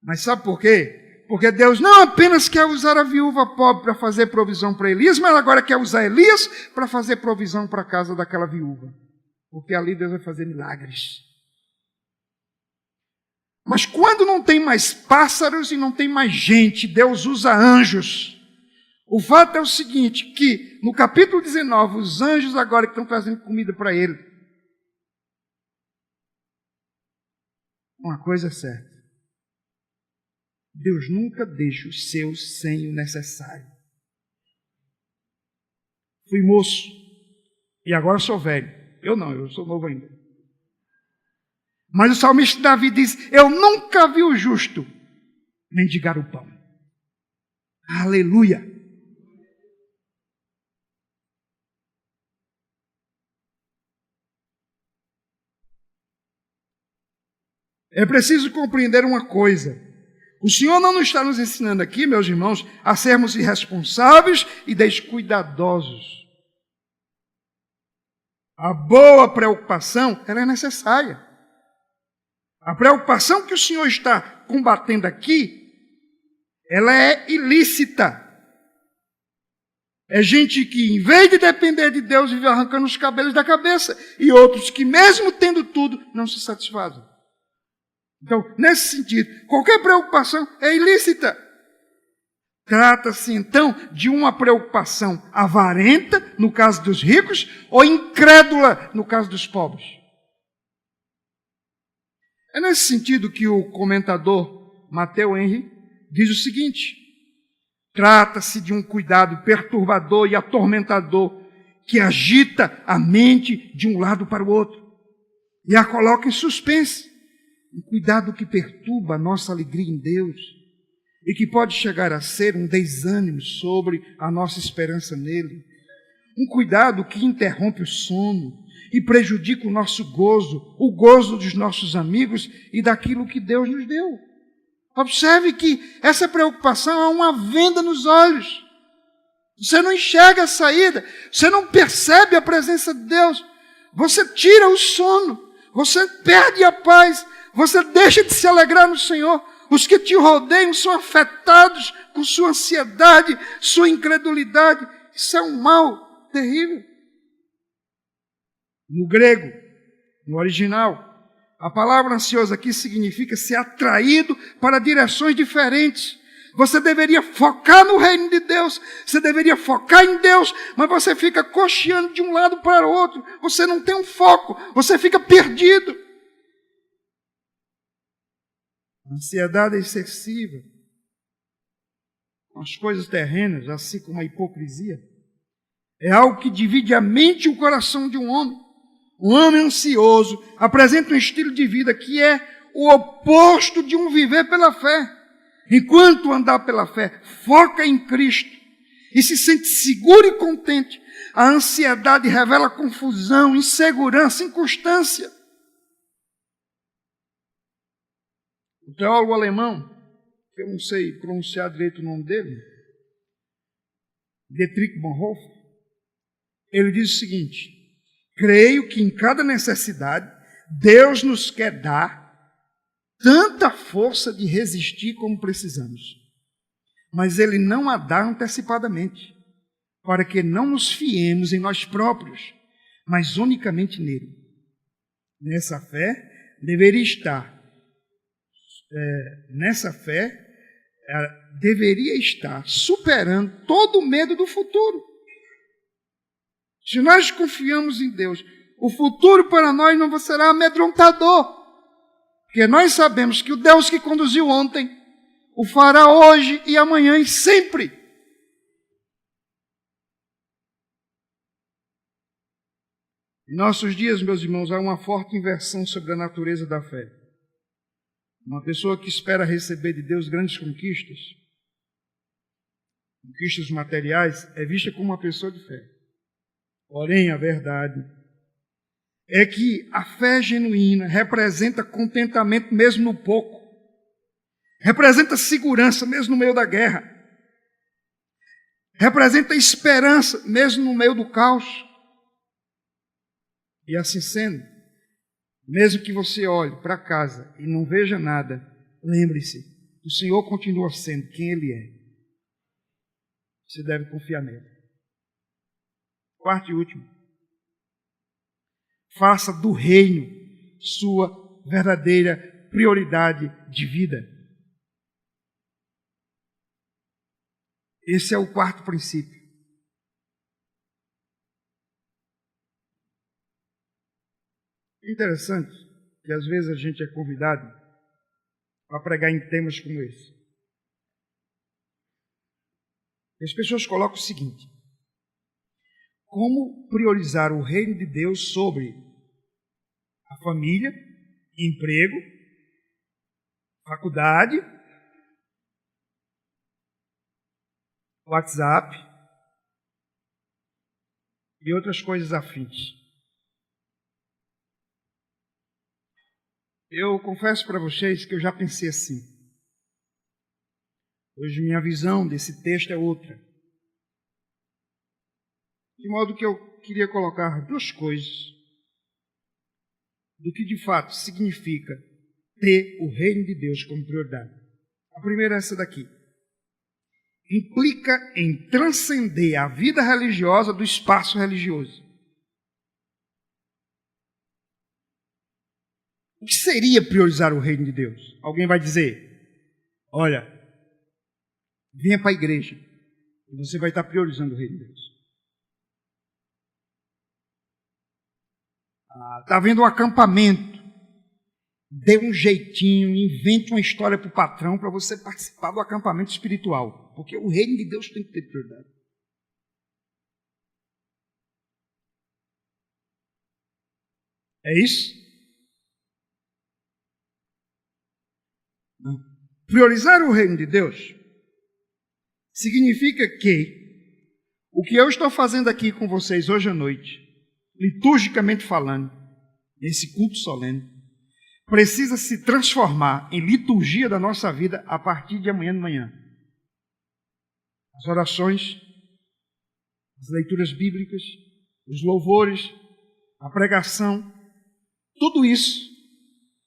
Mas sabe por quê? Porque Deus não apenas quer usar a viúva pobre para fazer provisão para Elias, mas agora quer usar Elias para fazer provisão para a casa daquela viúva. Porque ali Deus vai fazer milagres. Mas quando não tem mais pássaros e não tem mais gente, Deus usa anjos. O fato é o seguinte, que no capítulo 19, os anjos agora que estão trazendo comida para ele. Uma coisa é certa. Deus nunca deixa os seus sem o necessário. Fui moço e agora sou velho. Eu não, eu sou novo ainda. Mas o salmista Davi diz, eu nunca vi o justo mendigar o pão. Aleluia! É preciso compreender uma coisa. O Senhor não está nos ensinando aqui, meus irmãos, a sermos irresponsáveis e descuidadosos. A boa preocupação, ela é necessária. A preocupação que o Senhor está combatendo aqui, ela é ilícita. É gente que, em vez de depender de Deus, vive arrancando os cabelos da cabeça. E outros que, mesmo tendo tudo, não se satisfazem. Então, nesse sentido, qualquer preocupação é ilícita. Trata-se, então, de uma preocupação avarenta, no caso dos ricos, ou incrédula, no caso dos pobres. É nesse sentido que o comentador Matthew Henry diz o seguinte: trata-se de um cuidado perturbador e atormentador que agita a mente de um lado para o outro e a coloca em suspense. Um cuidado que perturba a nossa alegria em Deus e que pode chegar a ser um desânimo sobre a nossa esperança nele. Um cuidado que interrompe o sono e prejudica o nosso gozo, o gozo dos nossos amigos e daquilo que Deus nos deu. Observe que essa preocupação é uma venda nos olhos. Você não enxerga a saída, você não percebe a presença de Deus, você tira o sono, você perde a paz, você deixa de se alegrar no Senhor. Os que te rodeiam são afetados com sua ansiedade, sua incredulidade. Isso é um mal terrível. No grego, no original, a palavra ansioso aqui significa ser atraído para direções diferentes. Você deveria focar no reino de Deus, você deveria focar em Deus, mas você fica cocheando de um lado para o outro. Você não tem um foco, você fica perdido. A ansiedade é excessiva com as coisas terrenas, assim como a hipocrisia. É algo que divide a mente e o coração de um homem. Um homem ansioso apresenta um estilo de vida que é o oposto de um viver pela fé. Enquanto andar pela fé, foca em Cristo e se sente seguro e contente, a ansiedade revela confusão, insegurança, inconstância. O teólogo alemão, que eu não sei pronunciar direito o nome dele, Dietrich Bonhoeffer, ele diz o seguinte: creio que em cada necessidade Deus nos quer dar tanta força de resistir como precisamos, mas Ele não a dá antecipadamente, para que não nos fiemos em nós próprios, mas unicamente nele. Nessa fé deveria estar superando todo o medo do futuro. Se nós confiamos em Deus, o futuro para nós não será amedrontador, porque nós sabemos que o Deus que conduziu ontem o fará hoje e amanhã e sempre. Em nossos dias, meus irmãos, há uma forte inversão sobre a natureza da fé. Uma pessoa que espera receber de Deus grandes conquistas materiais, é vista como uma pessoa de fé. Porém, a verdade é que a fé genuína representa contentamento mesmo no pouco, representa segurança mesmo no meio da guerra, representa esperança mesmo no meio do caos. E assim sendo, mesmo que você olhe para casa e não veja nada, lembre-se, o Senhor continua sendo quem Ele é. Você deve confiar nele. Quarto e último. Faça do reino sua verdadeira prioridade de vida. Esse é o quarto princípio. É interessante que às vezes a gente é convidado a pregar em temas como esse. As pessoas colocam o seguinte: como priorizar o reino de Deus sobre a família, emprego, faculdade, WhatsApp e outras coisas afins. Eu confesso para vocês que eu já pensei assim. Hoje minha visão desse texto é outra. De modo que eu queria colocar duas coisas do que de fato significa ter o reino de Deus como prioridade. A primeira é essa daqui. Implica em transcender a vida religiosa do espaço religioso. O que seria priorizar o reino de Deus? Alguém vai dizer: olha, venha para a igreja e você vai estar priorizando o reino de Deus. Está havendo um acampamento, dê um jeitinho, invente uma história para o patrão para você participar do acampamento espiritual, porque o reino de Deus tem que ter prioridade. É isso? Não. Priorizar o reino de Deus significa que o que eu estou fazendo aqui com vocês hoje à noite, liturgicamente falando, nesse culto solene, precisa se transformar em liturgia da nossa vida a partir de amanhã de manhã. As orações, as leituras bíblicas, os louvores, a pregação, tudo isso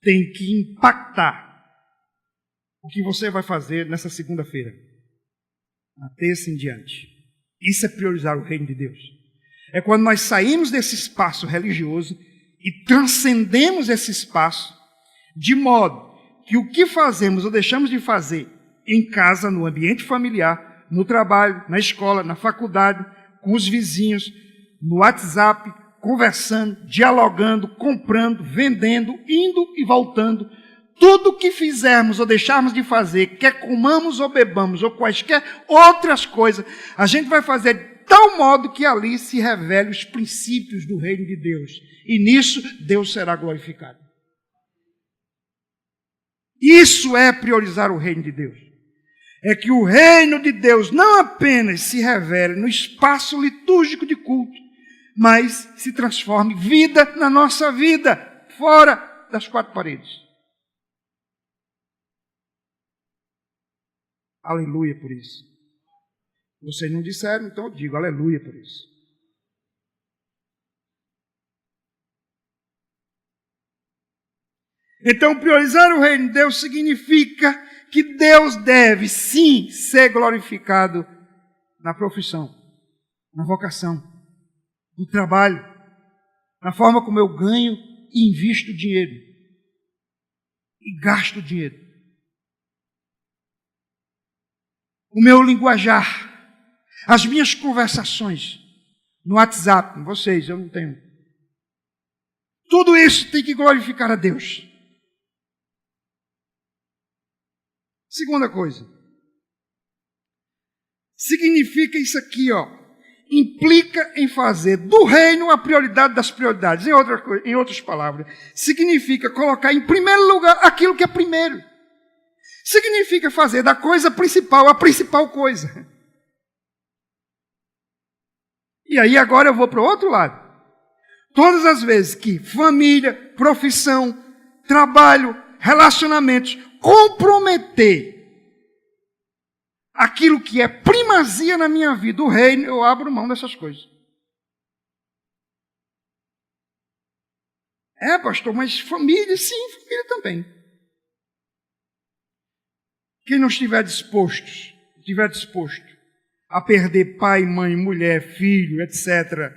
tem que impactar o que você vai fazer nessa segunda-feira, na terça em diante. Isso é priorizar o reino de Deus. É quando nós saímos desse espaço religioso e transcendemos esse espaço, de modo que o que fazemos ou deixamos de fazer em casa, no ambiente familiar, no trabalho, na escola, na faculdade, com os vizinhos, no WhatsApp, conversando, dialogando, comprando, vendendo, indo e voltando, tudo que fizermos ou deixarmos de fazer, quer comamos ou bebamos, ou quaisquer outras coisas, a gente vai fazer de tal modo que ali se revele os princípios do reino de Deus. E nisso Deus será glorificado. Isso é priorizar o reino de Deus. É que o reino de Deus não apenas se revele no espaço litúrgico de culto, mas se transforme vida na nossa vida, fora das quatro paredes. Aleluia por isso. Vocês não disseram, então eu digo aleluia por isso. Então, priorizar o reino de Deus significa que Deus deve, sim, ser glorificado na profissão, na vocação, no trabalho, na forma como eu ganho e invisto dinheiro e gasto dinheiro. O meu linguajar, as minhas conversações no WhatsApp, com vocês, eu não tenho. Tudo isso tem que glorificar a Deus. Segunda coisa, significa isso aqui, implica em fazer do reino a prioridade das prioridades. Em outras palavras, significa colocar em primeiro lugar aquilo que é primeiro. Significa fazer da coisa principal a principal coisa. E aí agora eu vou para o outro lado. Todas as vezes que família, profissão, trabalho, relacionamentos comprometer aquilo que é primazia na minha vida, o reino, eu abro mão dessas coisas. Pastor, mas família, sim, família também. Quem não estiver disposto a perder pai, mãe, mulher, filho, etc.,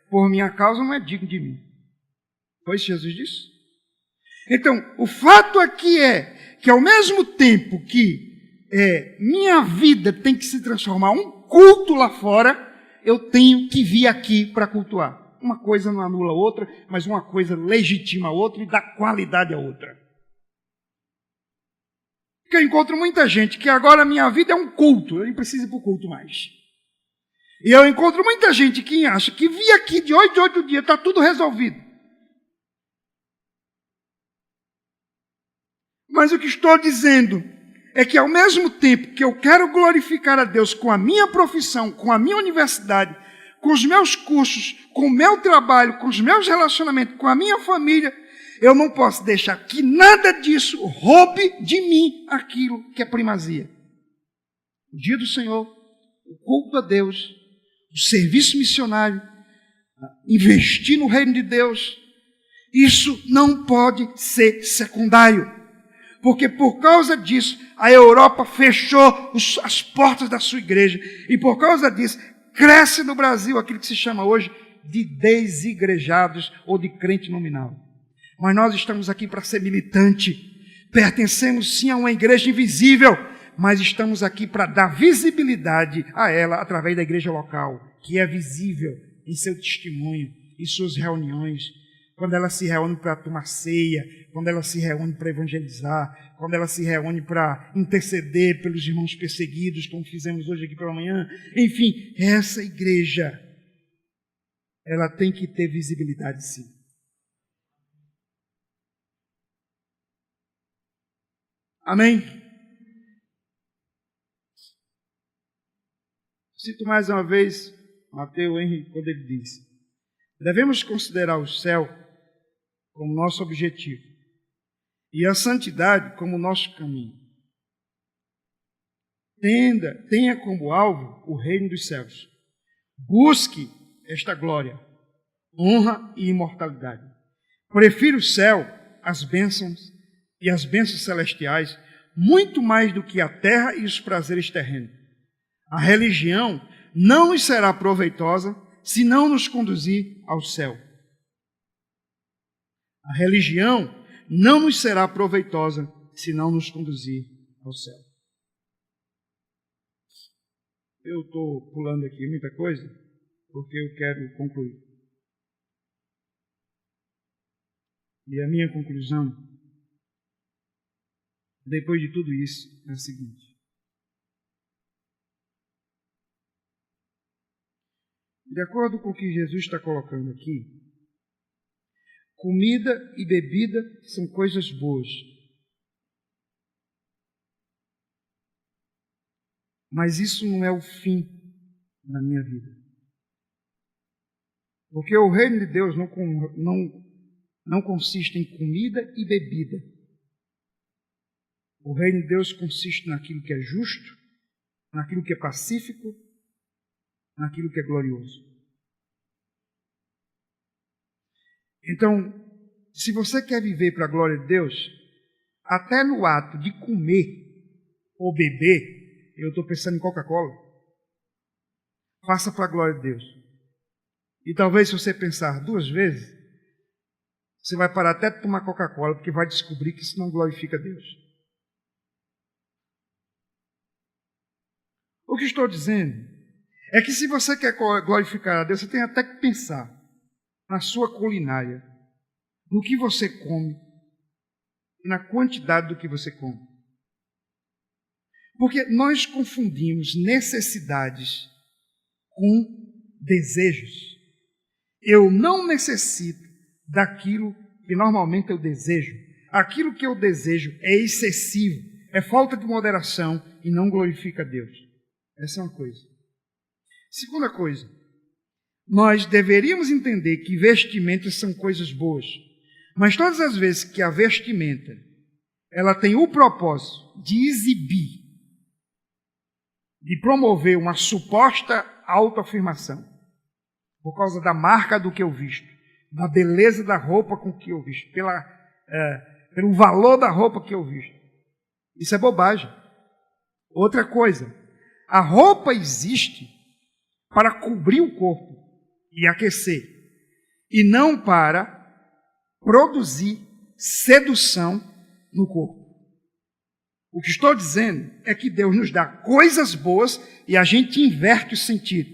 por minha causa, não é digno de mim. Foi isso que Jesus disse? Então, o fato aqui é que ao mesmo tempo que minha vida tem que se transformar um culto lá fora, eu tenho que vir aqui para cultuar. Uma coisa não anula a outra, mas uma coisa legitima a outra e dá qualidade a outra. Porque eu encontro muita gente que agora a minha vida é um culto, eu nem preciso ir para o culto mais. E eu encontro muita gente que acha que vir aqui de 8 em 8 dias está tudo resolvido. Mas o que estou dizendo é que ao mesmo tempo que eu quero glorificar a Deus com a minha profissão, com a minha universidade, com os meus cursos, com o meu trabalho, com os meus relacionamentos, com a minha família, eu não posso deixar que nada disso roube de mim aquilo que é primazia. O dia do Senhor, o culto a Deus, o serviço missionário, investir no reino de Deus, isso não pode ser secundário. Porque por causa disso, a Europa fechou as portas da sua igreja. E por causa disso, cresce no Brasil aquilo que se chama hoje de desigrejados ou de crente nominal. Mas nós estamos aqui para ser militante. Pertencemos sim a uma igreja invisível, mas estamos aqui para dar visibilidade a ela através da igreja local, que é visível em seu testemunho, em suas reuniões, quando ela se reúne para tomar ceia, quando ela se reúne para evangelizar, quando ela se reúne para interceder pelos irmãos perseguidos, como fizemos hoje aqui pela manhã. Enfim, essa igreja, ela tem que ter visibilidade sim. Amém? Cito mais uma vez Mateus Henry quando ele diz: devemos considerar o céu como nosso objetivo e a santidade como nosso caminho. Tenha como alvo o reino dos céus. Busque esta glória, honra e imortalidade. Prefiro o céu, as bênçãos e as bênçãos celestiais, muito mais do que a terra e os prazeres terrenos. A religião não nos será proveitosa se não nos conduzir ao céu. A religião não nos será proveitosa se não nos conduzir ao céu. Eu estou pulando aqui muita coisa porque eu quero concluir. E a minha conclusão, depois de tudo isso, é a seguinte: de acordo com o que Jesus está colocando aqui, comida e bebida são coisas boas. Mas isso não é o fim da minha vida. Porque o reino de Deus não consiste em comida e bebida. O reino de Deus consiste naquilo que é justo, naquilo que é pacífico, naquilo que é glorioso. Então, se você quer viver para a glória de Deus, até no ato de comer ou beber, eu estou pensando em Coca-Cola, faça para a glória de Deus. E talvez se você pensar duas vezes, você vai parar até de tomar Coca-Cola, porque vai descobrir que isso não glorifica a Deus. O que estou dizendo é que se você quer glorificar a Deus, você tem até que pensar na sua culinária, no que você come e na quantidade do que você come. Porque nós confundimos necessidades com desejos. Eu não necessito daquilo que normalmente eu desejo. Aquilo que eu desejo é excessivo, é falta de moderação e não glorifica a Deus. Essa é uma coisa. Segunda coisa, nós deveríamos entender que vestimentas são coisas boas, mas todas as vezes que a vestimenta ela tem o propósito de exibir, de promover uma suposta autoafirmação, por causa da marca do que eu visto, da beleza da roupa com que eu visto, pelo valor da roupa que eu visto. Isso é bobagem. Outra coisa, a roupa existe para cobrir o corpo e aquecer, e não para produzir sedução no corpo. O que estou dizendo é que Deus nos dá coisas boas e a gente inverte o sentido.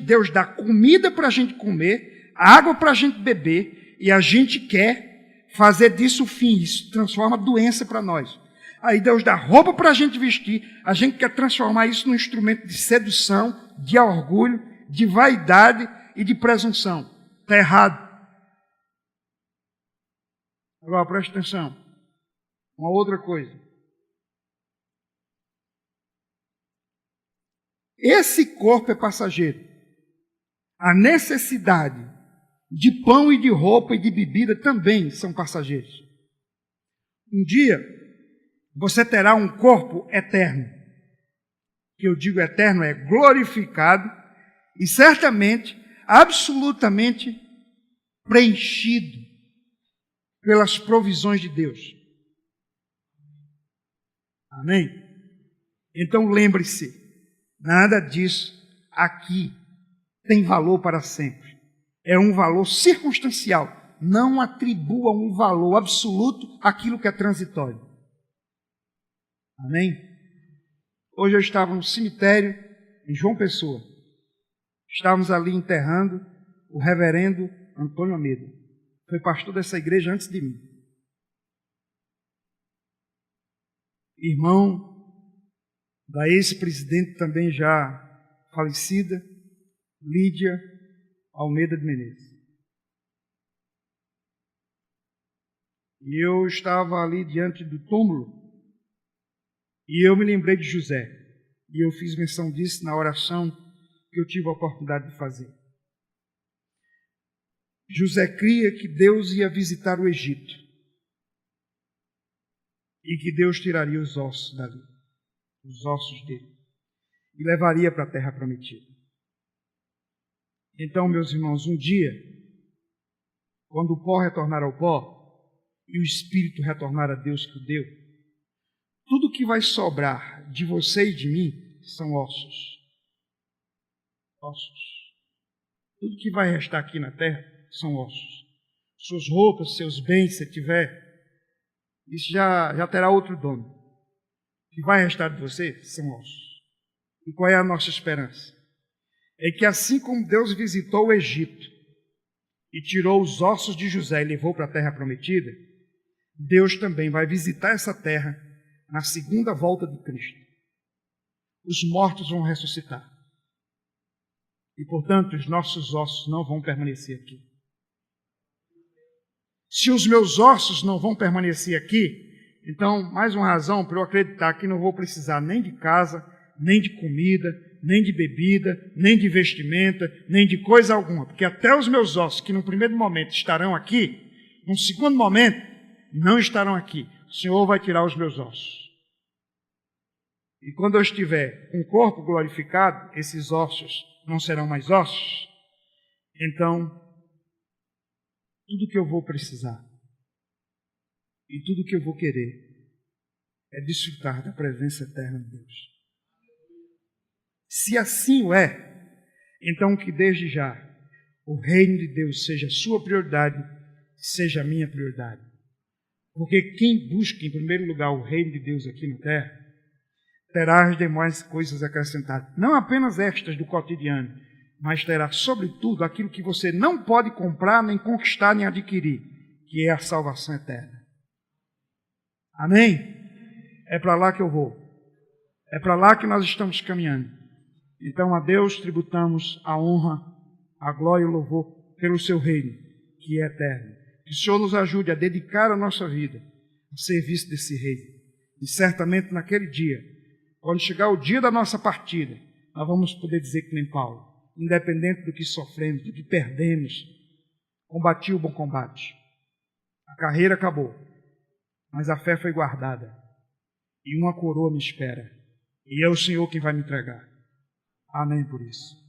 Deus dá comida para a gente comer, água para a gente beber, e a gente quer fazer disso o fim. Isso transforma doença para nós. Aí Deus dá roupa para a gente vestir, a gente quer transformar isso num instrumento de sedução, de orgulho, de vaidade e de presunção. Está errado. Agora preste atenção. Uma outra coisa. Esse corpo é passageiro. A necessidade de pão e de roupa e de bebida também são passageiros. Um dia, você terá um corpo eterno. Que eu digo eterno é glorificado e certamente, absolutamente preenchido pelas provisões de Deus. Amém? Então lembre-se, nada disso aqui tem valor para sempre. É um valor circunstancial. Não atribua um valor absoluto àquilo que é transitório. Amém? Hoje eu estava no cemitério em João Pessoa. Estávamos ali enterrando o reverendo Antônio Almeida. Foi pastor dessa igreja antes de mim. Irmão da ex-presidente também já falecida, Lídia Almeida de Menezes. E eu estava ali diante do túmulo e eu me lembrei de José. E eu fiz menção disso na oração que eu tive a oportunidade de fazer. José cria que Deus ia visitar o Egito e que Deus tiraria os ossos dali, os ossos dele, e levaria para a terra prometida. Então, meus irmãos, um dia, quando o pó retornar ao pó e o Espírito retornar a Deus que o deu, tudo que vai sobrar de você e de mim são ossos. Ossos. Tudo que vai restar aqui na terra são ossos. Suas roupas, seus bens, se tiver, isso já terá outro dono. O que vai restar de você são ossos. E qual é a nossa esperança? É que assim como Deus visitou o Egito e tirou os ossos de José e levou para a terra prometida, Deus também vai visitar essa terra na segunda volta de Cristo. Os mortos vão ressuscitar. E, portanto, os nossos ossos não vão permanecer aqui. Se os meus ossos não vão permanecer aqui, então, mais uma razão para eu acreditar que não vou precisar nem de casa, nem de comida, nem de bebida, nem de vestimenta, nem de coisa alguma. Porque até os meus ossos, que no primeiro momento estarão aqui, no segundo momento não estarão aqui. O Senhor vai tirar os meus ossos. E quando eu estiver com o corpo glorificado, esses ossos não serão mais ossos. Então, tudo que eu vou precisar e tudo que eu vou querer é desfrutar da presença eterna de Deus. Se assim o é, então que desde já o reino de Deus seja a sua prioridade, seja a minha prioridade. Porque quem busca em primeiro lugar o reino de Deus aqui na terra, terá as demais coisas acrescentadas. Não apenas estas do cotidiano, mas terá sobretudo aquilo que você não pode comprar, nem conquistar, nem adquirir, que é a salvação eterna. Amém? É para lá que eu vou. É para lá que nós estamos caminhando. Então a Deus tributamos a honra, a glória e o louvor pelo seu reino, que é eterno. Que o Senhor nos ajude a dedicar a nossa vida ao serviço desse reino. E certamente naquele dia, quando chegar o dia da nossa partida, nós vamos poder dizer que nem Paulo, independente do que sofremos, do que perdemos, combati o bom combate. A carreira acabou, mas a fé foi guardada. E uma coroa me espera. E é o Senhor quem vai me entregar. Amém por isso.